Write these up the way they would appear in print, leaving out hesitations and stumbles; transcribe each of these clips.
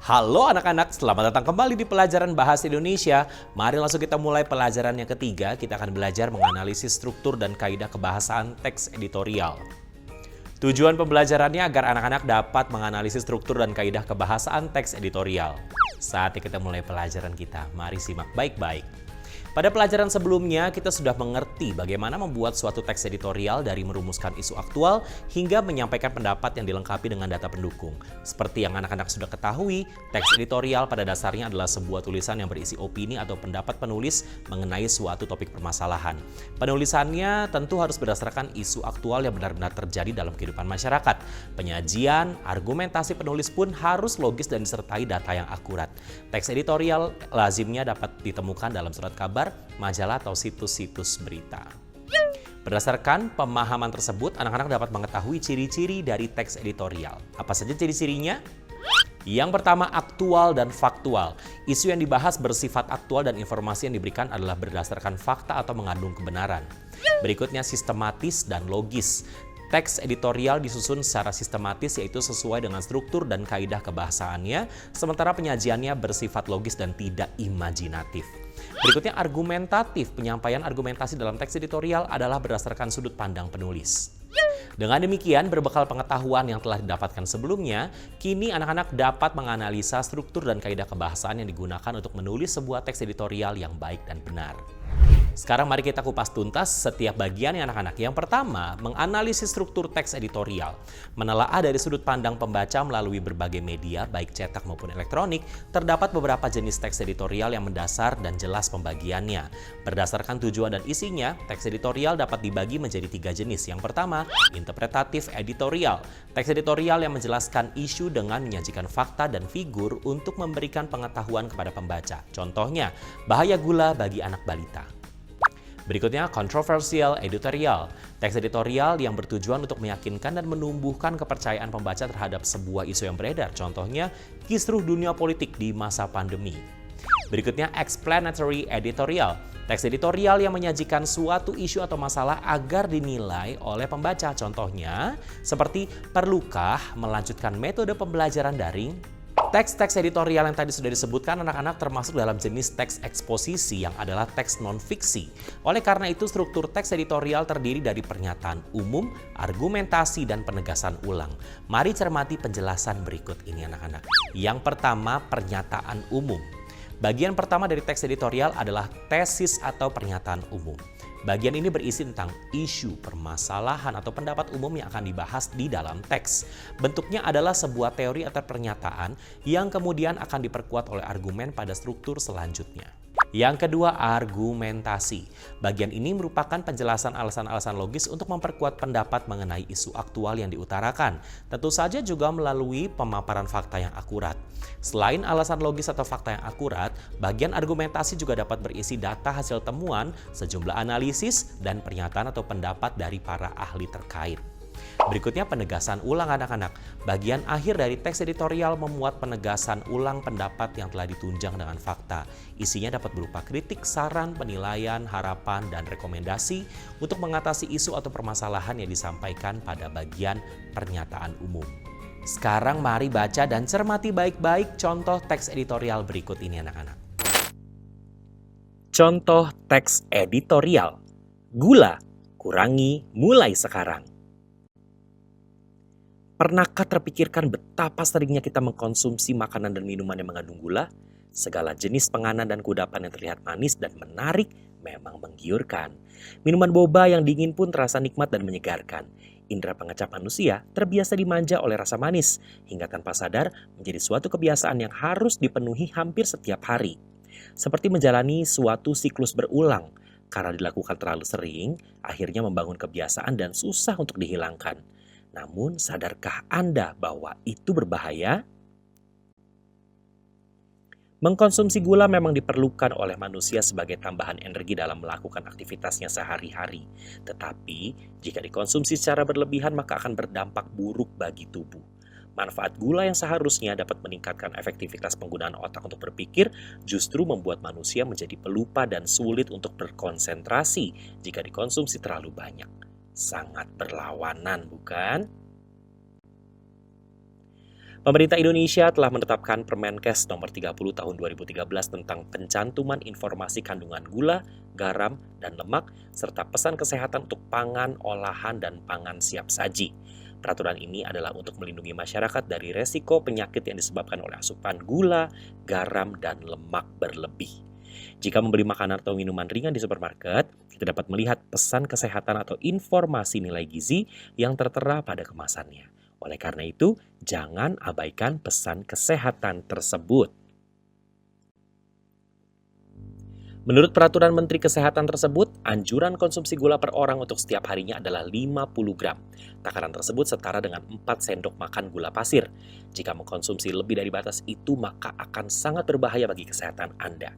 Halo anak-anak, selamat datang kembali di pelajaran Bahasa Indonesia. Mari langsung kita mulai pelajaran yang ketiga. Kita akan belajar menganalisis struktur dan kaidah kebahasaan teks editorial. Tujuan pembelajarannya agar anak-anak dapat menganalisis struktur dan kaidah kebahasaan teks editorial. Saatnya kita mulai pelajaran kita. Mari simak baik-baik. Pada pelajaran sebelumnya, kita sudah mengerti bagaimana membuat suatu teks editorial dari merumuskan isu aktual hingga menyampaikan pendapat yang dilengkapi dengan data pendukung. Seperti yang anak-anak sudah ketahui, teks editorial pada dasarnya adalah sebuah tulisan yang berisi opini atau pendapat penulis mengenai suatu topik permasalahan. Penulisannya tentu harus berdasarkan isu aktual yang benar-benar terjadi dalam kehidupan masyarakat. Penyajian, argumentasi penulis pun harus logis dan disertai data yang akurat. Teks editorial lazimnya dapat ditemukan dalam surat kabar, majalah atau situs-situs berita. Berdasarkan pemahaman tersebut, anak-anak dapat mengetahui ciri-ciri dari teks editorial. Apa saja ciri-cirinya? Yang pertama, aktual dan faktual. Isu yang dibahas bersifat aktual dan informasi yang diberikan adalah berdasarkan fakta atau mengandung kebenaran. Berikutnya, sistematis dan logis. Teks editorial disusun secara sistematis, yaitu sesuai dengan struktur dan kaidah kebahasaannya, sementara penyajiannya bersifat logis dan tidak imajinatif. Berikutnya, argumentatif. Penyampaian argumentasi dalam teks editorial adalah berdasarkan sudut pandang penulis. Dengan demikian, berbekal pengetahuan yang telah didapatkan sebelumnya, kini anak-anak dapat menganalisa struktur dan kaidah kebahasaan yang digunakan untuk menulis sebuah teks editorial yang baik dan benar. Sekarang mari kita kupas tuntas setiap bagian ya anak-anak. Yang pertama, menganalisis struktur teks editorial. Menelaah dari sudut pandang pembaca melalui berbagai media, baik cetak maupun elektronik, terdapat beberapa jenis teks editorial yang mendasar dan jelas pembagiannya. Berdasarkan tujuan dan isinya, teks editorial dapat dibagi menjadi 3 jenis. Yang pertama, interpretatif editorial. Teks editorial yang menjelaskan isu dengan menyajikan fakta dan figur untuk memberikan pengetahuan kepada pembaca. Contohnya, bahaya gula bagi anak balita. Berikutnya, controversial editorial. Teks editorial yang bertujuan untuk meyakinkan dan menumbuhkan kepercayaan pembaca terhadap sebuah isu yang beredar. Contohnya, kisruh dunia politik di masa pandemi. Berikutnya, explanatory editorial. Teks editorial yang menyajikan suatu isu atau masalah agar dinilai oleh pembaca. Contohnya, seperti perlukah melanjutkan metode pembelajaran daring? Teks-teks editorial yang tadi sudah disebutkan anak-anak termasuk dalam jenis teks eksposisi yang adalah teks non-fiksi. Oleh karena itu, struktur teks editorial terdiri dari pernyataan umum, argumentasi, dan penegasan ulang. Mari cermati penjelasan berikut ini anak-anak. Yang pertama, pernyataan umum. Bagian pertama dari teks editorial adalah tesis atau pernyataan umum. Bagian ini berisi tentang isu, permasalahan, atau pendapat umum yang akan dibahas di dalam teks. Bentuknya adalah sebuah teori atau pernyataan yang kemudian akan diperkuat oleh argumen pada struktur selanjutnya. Yang kedua, argumentasi. Bagian ini merupakan penjelasan alasan-alasan logis untuk memperkuat pendapat mengenai isu aktual yang diutarakan. Tentu saja juga melalui pemaparan fakta yang akurat. Selain alasan logis atau fakta yang akurat, bagian argumentasi juga dapat berisi data hasil temuan, sejumlah analisis, dan pernyataan atau pendapat dari para ahli terkait. Berikutnya, penegasan ulang anak-anak. Bagian akhir dari teks editorial memuat penegasan ulang pendapat yang telah ditunjang dengan fakta. Isinya dapat berupa kritik, saran, penilaian, harapan, dan rekomendasi untuk mengatasi isu atau permasalahan yang disampaikan pada bagian pernyataan umum. Sekarang mari baca dan cermati baik-baik contoh teks editorial berikut ini anak-anak. Contoh teks editorial. Gula, kurangi mulai sekarang. Pernahkah terpikirkan betapa seringnya kita mengkonsumsi makanan dan minuman yang mengandung gula? Segala jenis penganan dan kudapan yang terlihat manis dan menarik memang menggiurkan. Minuman boba yang dingin pun terasa nikmat dan menyegarkan. Indera pengecap manusia terbiasa dimanja oleh rasa manis, hingga tanpa sadar menjadi suatu kebiasaan yang harus dipenuhi hampir setiap hari. Seperti menjalani suatu siklus berulang, karena dilakukan terlalu sering, akhirnya membangun kebiasaan dan susah untuk dihilangkan. Namun, sadarkah Anda bahwa itu berbahaya? Mengkonsumsi gula memang diperlukan oleh manusia sebagai tambahan energi dalam melakukan aktivitasnya sehari-hari. Tetapi, jika dikonsumsi secara berlebihan maka akan berdampak buruk bagi tubuh. Manfaat gula yang seharusnya dapat meningkatkan efektivitas penggunaan otak untuk berpikir justru membuat manusia menjadi pelupa dan sulit untuk berkonsentrasi jika dikonsumsi terlalu banyak. Sangat berlawanan, bukan? Pemerintah Indonesia telah menetapkan Permenkes Nomor 30 Tahun 2013 tentang pencantuman informasi kandungan gula, garam, dan lemak, serta pesan kesehatan untuk pangan, olahan, dan pangan siap saji. Peraturan ini adalah untuk melindungi masyarakat dari resiko penyakit yang disebabkan oleh asupan gula, garam, dan lemak berlebih. Jika membeli makanan atau minuman ringan di supermarket, kita dapat melihat pesan kesehatan atau informasi nilai gizi yang tertera pada kemasannya. Oleh karena itu, jangan abaikan pesan kesehatan tersebut. Menurut peraturan Menteri Kesehatan tersebut, anjuran konsumsi gula per orang untuk setiap harinya adalah 50 gram. Takaran tersebut setara dengan 4 sendok makan gula pasir. Jika mengkonsumsi lebih dari batas itu, maka akan sangat berbahaya bagi kesehatan Anda.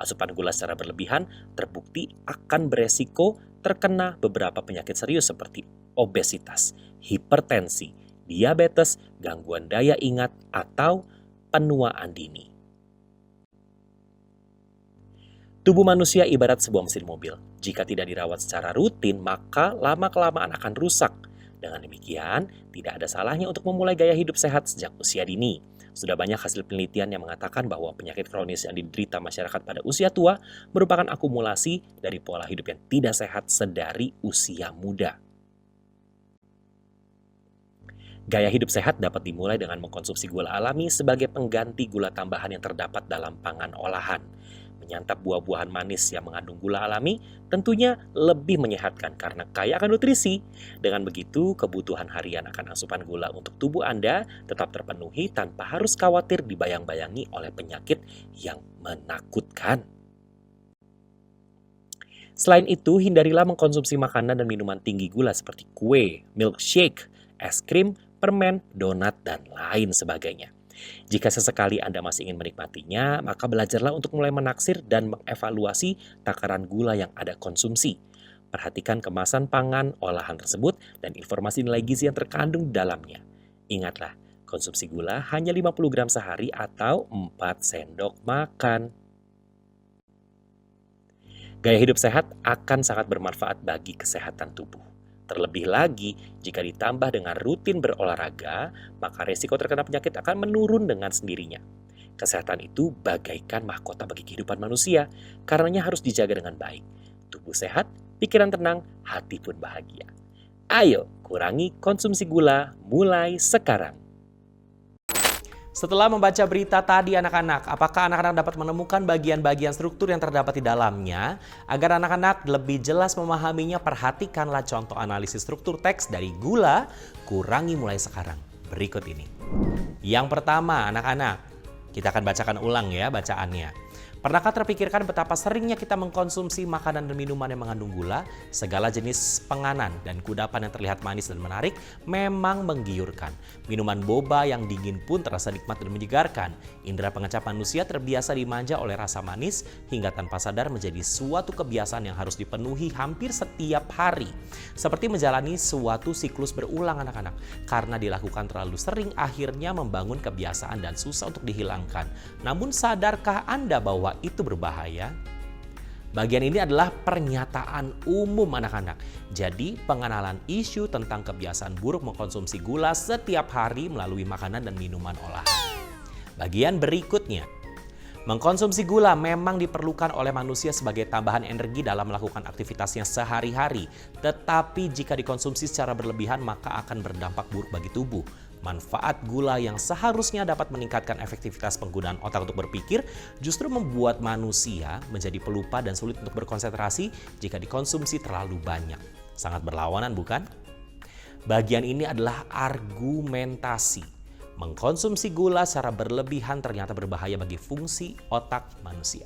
Asupan gula secara berlebihan terbukti akan beresiko terkena beberapa penyakit serius seperti obesitas, hipertensi, diabetes, gangguan daya ingat, atau penuaan dini. Tubuh manusia ibarat sebuah mesin mobil. Jika tidak dirawat secara rutin, maka lama-kelamaan akan rusak. Dengan demikian, tidak ada salahnya untuk memulai gaya hidup sehat sejak usia dini. Sudah banyak hasil penelitian yang mengatakan bahwa penyakit kronis yang diderita masyarakat pada usia tua merupakan akumulasi dari pola hidup yang tidak sehat sedari usia muda. Gaya hidup sehat dapat dimulai dengan mengkonsumsi gula alami sebagai pengganti gula tambahan yang terdapat dalam pangan olahan. Menyantap buah-buahan manis yang mengandung gula alami tentunya lebih menyehatkan karena kaya akan nutrisi. Dengan begitu, kebutuhan harian akan asupan gula untuk tubuh Anda tetap terpenuhi tanpa harus khawatir dibayang-bayangi oleh penyakit yang menakutkan. Selain itu, hindarilah mengkonsumsi makanan dan minuman tinggi gula seperti kue, milkshake, es krim, permen, donat, dan lain sebagainya. Jika sesekali Anda masih ingin menikmatinya, maka belajarlah untuk mulai menaksir dan mengevaluasi takaran gula yang Anda konsumsi. Perhatikan kemasan pangan olahan tersebut dan informasi nilai gizi yang terkandung di dalamnya. Ingatlah, konsumsi gula hanya 50 gram sehari atau 4 sendok makan. Gaya hidup sehat akan sangat bermanfaat bagi kesehatan tubuh. Terlebih lagi, jika ditambah dengan rutin berolahraga, maka resiko terkena penyakit akan menurun dengan sendirinya. Kesehatan itu bagaikan mahkota bagi kehidupan manusia, karenanya harus dijaga dengan baik. Tubuh sehat, pikiran tenang, hati pun bahagia. Ayo, kurangi konsumsi gula mulai sekarang. Setelah membaca berita tadi anak-anak, apakah anak-anak dapat menemukan bagian-bagian struktur yang terdapat di dalamnya? Agar anak-anak lebih jelas memahaminya, perhatikanlah contoh analisis struktur teks dari gula, kurangi mulai sekarang. Berikut ini. Yang pertama, anak-anak, kita akan bacakan ulang ya bacaannya. Pernahkah terpikirkan betapa seringnya kita mengkonsumsi makanan dan minuman yang mengandung gula? Segala jenis penganan dan kudapan yang terlihat manis dan menarik memang menggiurkan. Minuman boba yang dingin pun terasa nikmat dan menyegarkan. Indera pengecap manusia terbiasa dimanja oleh rasa manis hingga tanpa sadar menjadi suatu kebiasaan yang harus dipenuhi hampir setiap hari. Seperti menjalani suatu siklus berulang anak-anak. Karena dilakukan terlalu sering akhirnya membangun kebiasaan dan susah untuk dihilangkan. Namun sadarkah Anda bahwa itu berbahaya? Bagian ini adalah pernyataan umum anak-anak. Jadi pengenalan isu tentang kebiasaan buruk mengkonsumsi gula setiap hari melalui makanan dan minuman olahan. Bagian berikutnya, mengkonsumsi gula memang diperlukan oleh manusia sebagai tambahan energi dalam melakukan aktivitasnya sehari-hari. Tetapi jika dikonsumsi secara berlebihan maka akan berdampak buruk bagi tubuh. Manfaat gula yang seharusnya dapat meningkatkan efektivitas penggunaan otak untuk berpikir justru membuat manusia menjadi pelupa dan sulit untuk berkonsentrasi jika dikonsumsi terlalu banyak. Sangat berlawanan bukan? Bagian ini adalah argumentasi. Mengkonsumsi gula secara berlebihan ternyata berbahaya bagi fungsi otak manusia.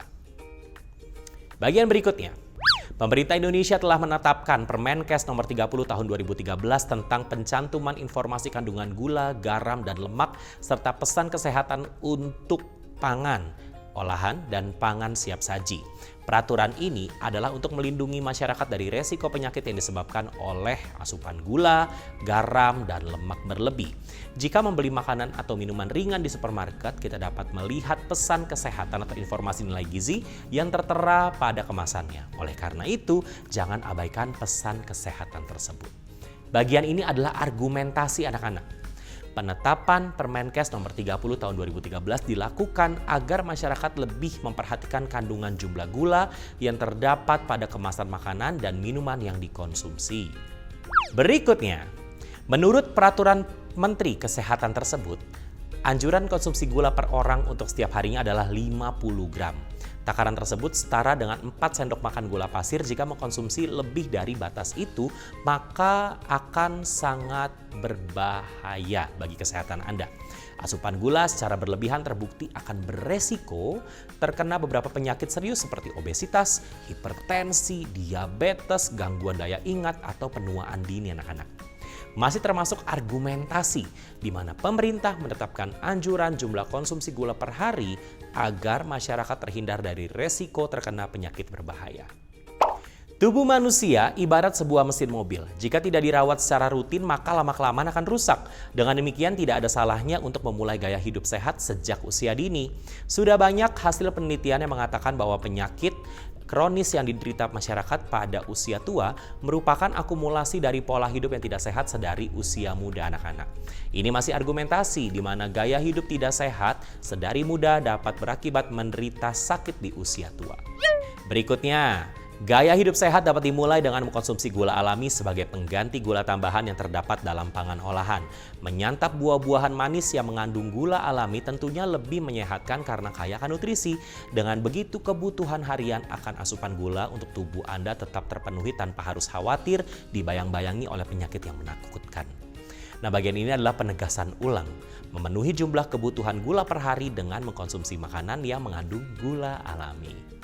Bagian berikutnya. Pemerintah Indonesia telah menetapkan Permenkes Nomor 30 Tahun 2013 tentang pencantuman informasi kandungan gula, garam, dan lemak serta pesan kesehatan untuk pangan, olahan, dan pangan siap saji. Peraturan ini adalah untuk melindungi masyarakat dari resiko penyakit yang disebabkan oleh asupan gula, garam, dan lemak berlebih. Jika membeli makanan atau minuman ringan di supermarket, kita dapat melihat pesan kesehatan atau informasi nilai gizi yang tertera pada kemasannya. Oleh karena itu, jangan abaikan pesan kesehatan tersebut. Bagian ini adalah argumentasi anak-anak. Penetapan Permenkes nomor 30 tahun 2013 dilakukan agar masyarakat lebih memperhatikan kandungan jumlah gula yang terdapat pada kemasan makanan dan minuman yang dikonsumsi. Berikutnya, menurut peraturan Menteri Kesehatan tersebut, anjuran konsumsi gula per orang untuk setiap harinya adalah 50 gram. Takaran tersebut setara dengan 4 sendok makan gula pasir. Jika mengkonsumsi lebih dari batas itu, maka akan sangat berbahaya bagi kesehatan Anda. Asupan gula secara berlebihan terbukti akan beresiko terkena beberapa penyakit serius seperti obesitas, hipertensi, diabetes, gangguan daya ingat, atau penuaan dini anak-anak. Masih termasuk argumentasi di mana pemerintah menetapkan anjuran jumlah konsumsi gula per hari agar masyarakat terhindar dari resiko terkena penyakit berbahaya. Tubuh manusia ibarat sebuah mesin mobil. Jika tidak dirawat secara rutin, maka lama-kelamaan akan rusak. Dengan demikian, tidak ada salahnya untuk memulai gaya hidup sehat sejak usia dini. Sudah banyak hasil penelitian yang mengatakan bahwa penyakit kronis yang diderita masyarakat pada usia tua merupakan akumulasi dari pola hidup yang tidak sehat sedari usia muda anak-anak. Ini masih argumentasi di mana gaya hidup tidak sehat sedari muda dapat berakibat menderita sakit di usia tua. Berikutnya, gaya hidup sehat dapat dimulai dengan mengkonsumsi gula alami sebagai pengganti gula tambahan yang terdapat dalam pangan olahan. Menyantap buah-buahan manis yang mengandung gula alami tentunya lebih menyehatkan karena kaya akan nutrisi. Dengan begitu, kebutuhan harian akan asupan gula untuk tubuh Anda tetap terpenuhi tanpa harus khawatir dibayang-bayangi oleh penyakit yang menakutkan. Nah, bagian ini adalah penegasan ulang. Memenuhi jumlah kebutuhan gula per hari dengan mengkonsumsi makanan yang mengandung gula alami.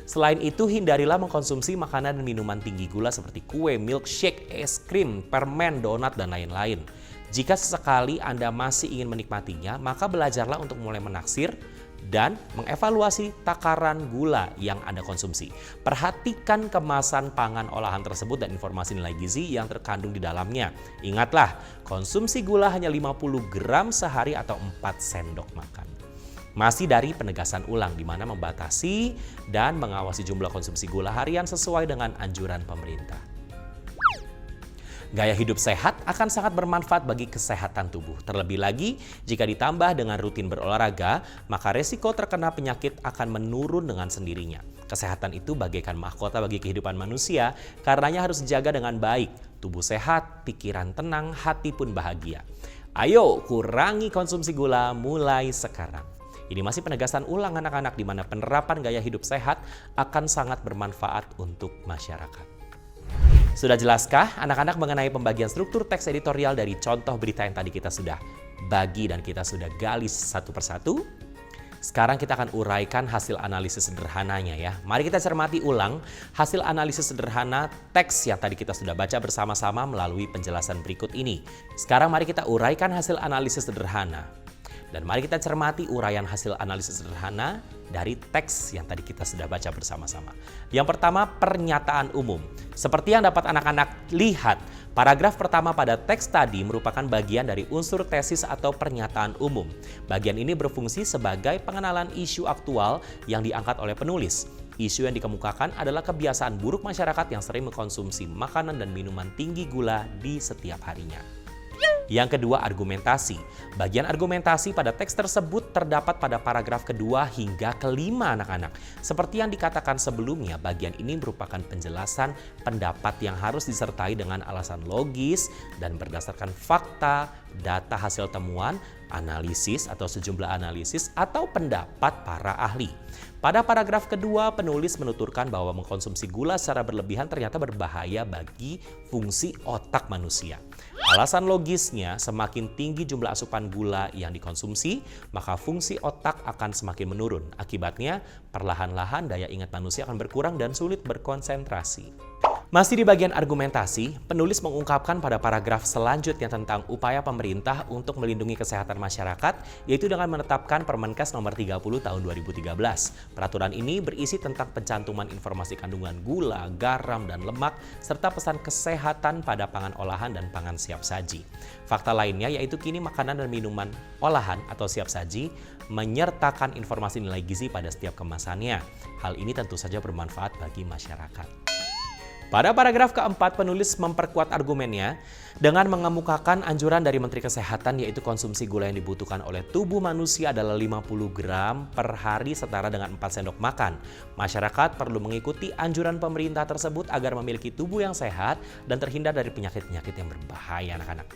Selain itu, hindarilah mengkonsumsi makanan dan minuman tinggi gula seperti kue, milkshake, es krim, permen, donat, dan lain-lain. Jika sesekali Anda masih ingin menikmatinya, maka belajarlah untuk mulai menaksir dan mengevaluasi takaran gula yang Anda konsumsi. Perhatikan kemasan pangan olahan tersebut dan informasi nilai gizi yang terkandung di dalamnya. Ingatlah, konsumsi gula hanya 50 gram sehari atau 4 sendok makan. Masih dari penegasan ulang di mana membatasi dan mengawasi jumlah konsumsi gula harian sesuai dengan anjuran pemerintah. Gaya hidup sehat akan sangat bermanfaat bagi kesehatan tubuh. Terlebih lagi, jika ditambah dengan rutin berolahraga, maka resiko terkena penyakit akan menurun dengan sendirinya. Kesehatan itu bagaikan mahkota bagi kehidupan manusia, karenanya harus dijaga dengan baik. Tubuh sehat, pikiran tenang, hati pun bahagia. Ayo, kurangi konsumsi gula mulai sekarang. Ini masih penegasan ulang anak-anak di mana penerapan gaya hidup sehat akan sangat bermanfaat untuk masyarakat. Sudah jelaskah anak-anak mengenai pembagian struktur teks editorial dari contoh berita yang tadi kita sudah bagi dan kita sudah gali satu persatu? Sekarang kita akan uraikan hasil analisis sederhananya ya. Mari kita cermati ulang hasil analisis sederhana teks yang tadi kita sudah baca bersama-sama melalui penjelasan berikut ini. Sekarang mari kita uraikan hasil analisis sederhana. Dan mari kita cermati uraian hasil analisis sederhana dari teks yang tadi kita sudah baca bersama-sama. Yang pertama, pernyataan umum. Seperti yang dapat anak-anak lihat, paragraf pertama pada teks tadi merupakan bagian dari unsur tesis atau pernyataan umum. Bagian ini berfungsi sebagai pengenalan isu aktual yang diangkat oleh penulis. Isu yang dikemukakan adalah kebiasaan buruk masyarakat yang sering mengkonsumsi makanan dan minuman tinggi gula di setiap harinya. Yang kedua, argumentasi. Bagian argumentasi pada teks tersebut terdapat pada paragraf kedua hingga kelima anak-anak. Seperti yang dikatakan sebelumnya, bagian ini merupakan penjelasan pendapat yang harus disertai dengan alasan logis dan berdasarkan fakta, data hasil temuan, analisis atau sejumlah analisis atau pendapat para ahli. Pada paragraf kedua, penulis menuturkan bahwa mengkonsumsi gula secara berlebihan ternyata berbahaya bagi fungsi otak manusia. Alasan logisnya, semakin tinggi jumlah asupan gula yang dikonsumsi, maka fungsi otak akan semakin menurun. Akibatnya, perlahan-lahan daya ingat manusia akan berkurang dan sulit berkonsentrasi. Masih di bagian argumentasi, penulis mengungkapkan pada paragraf selanjutnya tentang upaya pemerintah untuk melindungi kesehatan masyarakat, yaitu dengan menetapkan Permenkes nomor 30 tahun 2013. Peraturan ini berisi tentang pencantuman informasi kandungan gula, garam, dan lemak, serta pesan kesehatan pada pangan olahan dan pangan siap saji. Fakta lainnya yaitu kini makanan dan minuman olahan atau siap saji menyertakan informasi nilai gizi pada setiap kemasannya. Hal ini tentu saja bermanfaat bagi masyarakat. Pada paragraf keempat, penulis memperkuat argumennya dengan mengemukakan anjuran dari Menteri Kesehatan yaitu konsumsi gula yang dibutuhkan oleh tubuh manusia adalah 50 gram per hari setara dengan 4 sendok makan. Masyarakat perlu mengikuti anjuran pemerintah tersebut agar memiliki tubuh yang sehat dan terhindar dari penyakit-penyakit yang berbahaya anak-anak.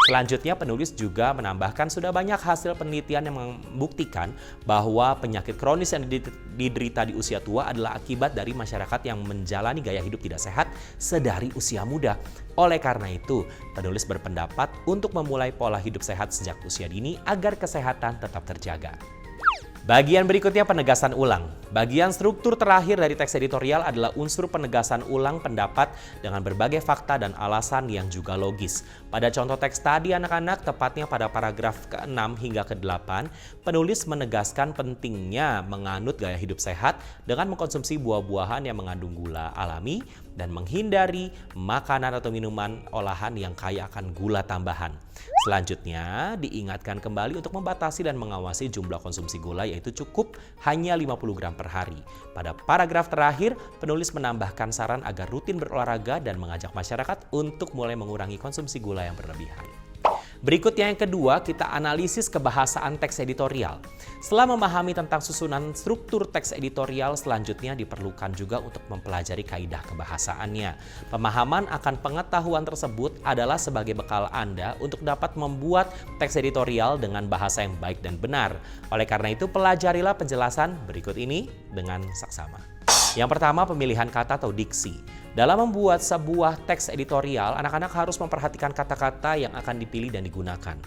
Selanjutnya, penulis juga menambahkan sudah banyak hasil penelitian yang membuktikan bahwa penyakit kronis yang diderita di usia tua adalah akibat dari masyarakat yang menjalani gaya hidup tidak sehat sedari usia muda. Oleh karena itu, penulis berpendapat untuk memulai pola hidup sehat sejak usia dini agar kesehatan tetap terjaga. Bagian berikutnya penegasan ulang. Bagian struktur terakhir dari teks editorial adalah unsur penegasan ulang pendapat dengan berbagai fakta dan alasan yang juga logis. Pada contoh teks tadi anak-anak, tepatnya pada paragraf ke-6 hingga ke-8, penulis menegaskan pentingnya menganut gaya hidup sehat dengan mengkonsumsi buah-buahan yang mengandung gula alami dan menghindari makanan atau minuman olahan yang kaya akan gula tambahan. Selanjutnya, diingatkan kembali untuk membatasi dan mengawasi jumlah konsumsi gula yaitu cukup hanya 50 gram per hari. Pada paragraf terakhir, penulis menambahkan saran agar rutin berolahraga dan mengajak masyarakat untuk mulai mengurangi konsumsi gula yang berlebihan. Berikutnya yang kedua, kita analisis kebahasaan teks editorial. Setelah memahami tentang susunan struktur teks editorial, selanjutnya diperlukan juga untuk mempelajari kaidah kebahasaannya. Pemahaman akan pengetahuan tersebut adalah sebagai bekal Anda untuk dapat membuat teks editorial dengan bahasa yang baik dan benar. Oleh karena itu, pelajarilah penjelasan berikut ini dengan saksama. Yang pertama, pemilihan kata atau diksi. Dalam membuat sebuah teks editorial, anak-anak harus memperhatikan kata-kata yang akan dipilih dan digunakan.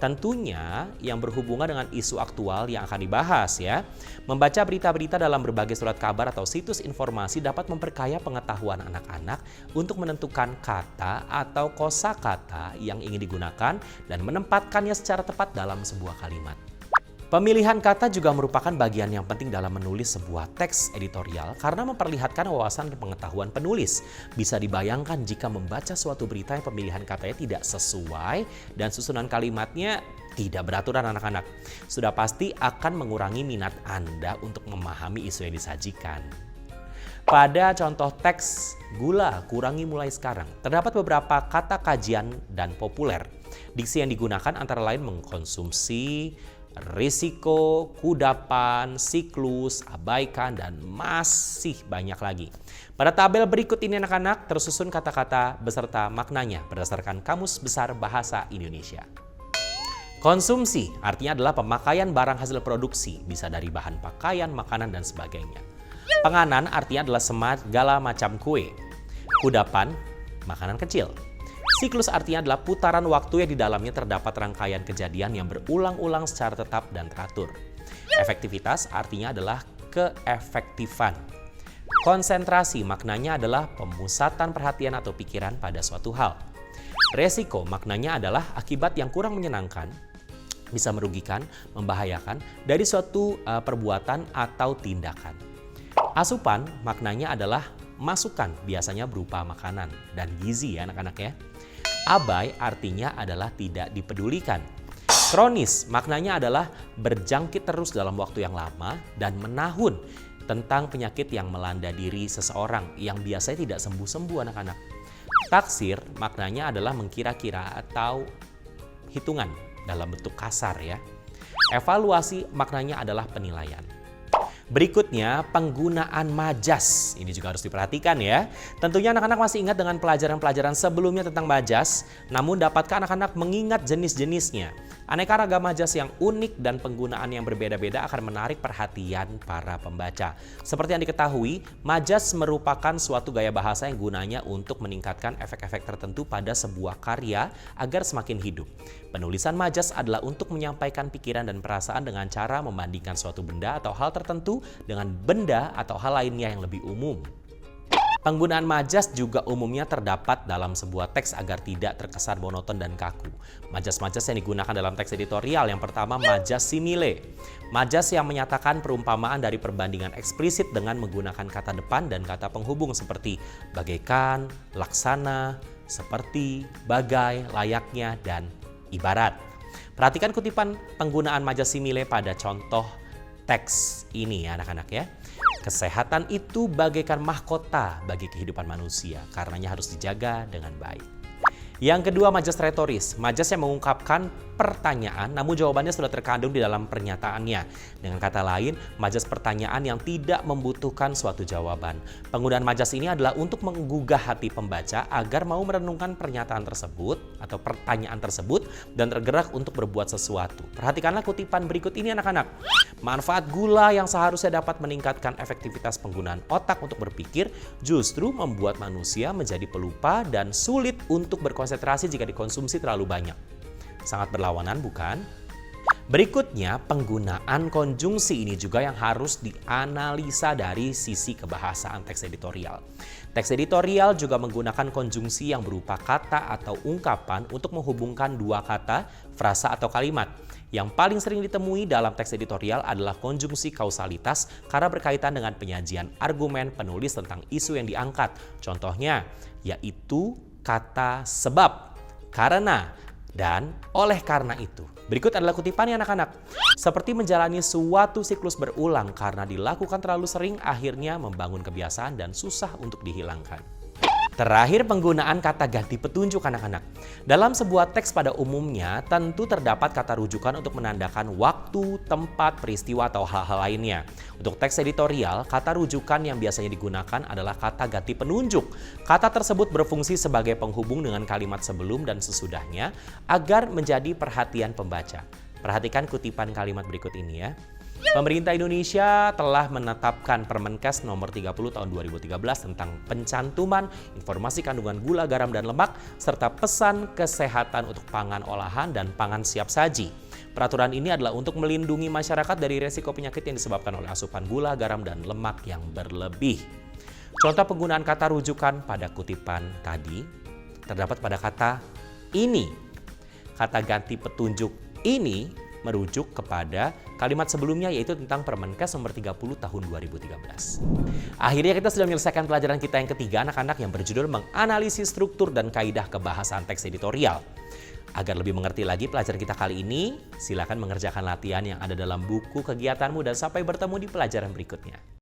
Tentunya yang berhubungan dengan isu aktual yang akan dibahas ya. Membaca berita-berita dalam berbagai surat kabar atau situs informasi dapat memperkaya pengetahuan anak-anak untuk menentukan kata atau kosakata yang ingin digunakan dan menempatkannya secara tepat dalam sebuah kalimat. Pemilihan kata juga merupakan bagian yang penting dalam menulis sebuah teks editorial karena memperlihatkan wawasan dan pengetahuan penulis. Bisa dibayangkan jika membaca suatu berita yang pemilihan katanya tidak sesuai dan susunan kalimatnya tidak beraturan anak-anak. Sudah pasti akan mengurangi minat Anda untuk memahami isu yang disajikan. Pada contoh teks gula kurangi mulai sekarang, terdapat beberapa kata kajian dan populer. Diksi yang digunakan antara lain mengkonsumsi, risiko, kudapan, siklus, abaikan, dan masih banyak lagi. Pada tabel berikut ini anak-anak tersusun kata-kata beserta maknanya berdasarkan Kamus Besar Bahasa Indonesia. Konsumsi artinya adalah pemakaian barang hasil produksi, bisa dari bahan pakaian, makanan, dan sebagainya. Penganan artinya adalah segala macam kue. Kudapan, makanan kecil. Siklus artinya adalah putaran waktu yang di dalamnya terdapat rangkaian kejadian yang berulang-ulang secara tetap dan teratur. Efektivitas artinya adalah keefektifan. Konsentrasi maknanya adalah pemusatan perhatian atau pikiran pada suatu hal. Resiko maknanya adalah akibat yang kurang menyenangkan, bisa merugikan, membahayakan dari suatu perbuatan atau tindakan. Asupan maknanya adalah masukan, biasanya berupa makanan dan gizi ya anak-anak ya. Abai artinya adalah tidak dipedulikan. Kronis maknanya adalah berjangkit terus dalam waktu yang lama dan menahun, tentang penyakit yang melanda diri seseorang yang biasanya tidak sembuh-sembuh anak-anak. Taksir maknanya adalah mengkira-kira atau hitungan dalam bentuk kasar ya. Evaluasi maknanya adalah penilaian. Berikutnya, penggunaan majas. Ini juga harus diperhatikan ya. Tentunya anak-anak masih ingat dengan pelajaran-pelajaran sebelumnya tentang majas, namun dapatkah anak-anak mengingat jenis-jenisnya? Aneka ragam majas yang unik dan penggunaan yang berbeda-beda akan menarik perhatian para pembaca. Seperti yang diketahui, majas merupakan suatu gaya bahasa yang gunanya untuk meningkatkan efek-efek tertentu pada sebuah karya agar semakin hidup. Penulisan majas adalah untuk menyampaikan pikiran dan perasaan dengan cara membandingkan suatu benda atau hal tertentu dengan benda atau hal lainnya yang lebih umum. Penggunaan majas juga umumnya terdapat dalam sebuah teks agar tidak terkesan monoton dan kaku. Majas-majas yang digunakan dalam teks editorial yang pertama majas simile. Majas yang menyatakan perumpamaan dari perbandingan eksplisit dengan menggunakan kata depan dan kata penghubung seperti bagaikan, laksana, seperti, bagai, layaknya, dan ibarat. Perhatikan kutipan penggunaan majas simile pada contoh teks ini ya anak-anak ya. Kesehatan itu bagaikan mahkota bagi kehidupan manusia, karenanya harus dijaga dengan baik. Yang kedua, majas retoris. Majas yang mengungkapkan pertanyaan, namun jawabannya sudah terkandung di dalam pernyataannya. Dengan kata lain, majas pertanyaan yang tidak membutuhkan suatu jawaban. Penggunaan majas ini adalah untuk menggugah hati pembaca agar mau merenungkan pernyataan tersebut atau pertanyaan tersebut dan tergerak untuk berbuat sesuatu. Perhatikanlah kutipan berikut ini anak-anak. Manfaat gula yang seharusnya dapat meningkatkan efektivitas penggunaan otak untuk berpikir justru membuat manusia menjadi pelupa dan sulit untuk berkonsentrasi jika dikonsumsi terlalu banyak. Sangat berlawanan bukan? Berikutnya, penggunaan konjungsi ini juga yang harus dianalisa dari sisi kebahasaan teks editorial. Teks editorial juga menggunakan konjungsi yang berupa kata atau ungkapan untuk menghubungkan dua kata, frasa atau kalimat. Yang paling sering ditemui dalam teks editorial adalah konjungsi kausalitas karena berkaitan dengan penyajian argumen penulis tentang isu yang diangkat. Contohnya, yaitu kata sebab, karena, dan oleh karena itu. Berikut adalah kutipannya anak-anak. Seperti menjalani suatu siklus berulang karena dilakukan terlalu sering akhirnya membangun kebiasaan dan susah untuk dihilangkan. Terakhir, penggunaan kata ganti petunjuk anak-anak. Dalam sebuah teks pada umumnya tentu terdapat kata rujukan untuk menandakan waktu, tempat, peristiwa, atau hal-hal lainnya. Untuk teks editorial, kata rujukan yang biasanya digunakan adalah kata ganti penunjuk. Kata tersebut berfungsi sebagai penghubung dengan kalimat sebelum dan sesudahnya agar menjadi perhatian pembaca. Perhatikan kutipan kalimat berikut ini ya. Pemerintah Indonesia telah menetapkan Permenkes nomor 30 tahun 2013 tentang pencantuman informasi kandungan gula, garam, dan lemak, serta pesan kesehatan untuk pangan olahan dan pangan siap saji. Peraturan ini adalah untuk melindungi masyarakat dari resiko penyakit yang disebabkan oleh asupan gula, garam, dan lemak yang berlebih. Contoh penggunaan kata rujukan pada kutipan tadi terdapat pada kata ini. Kata ganti petunjuk ini merujuk kepada kalimat sebelumnya yaitu tentang Permenkes nomor 30 tahun 2013. Akhirnya kita sudah menyelesaikan pelajaran kita yang ketiga anak-anak yang berjudul menganalisis struktur dan kaidah kebahasaan teks editorial. Agar lebih mengerti lagi pelajaran kita kali ini, silakan mengerjakan latihan yang ada dalam buku kegiatanmu dan sampai bertemu di pelajaran berikutnya.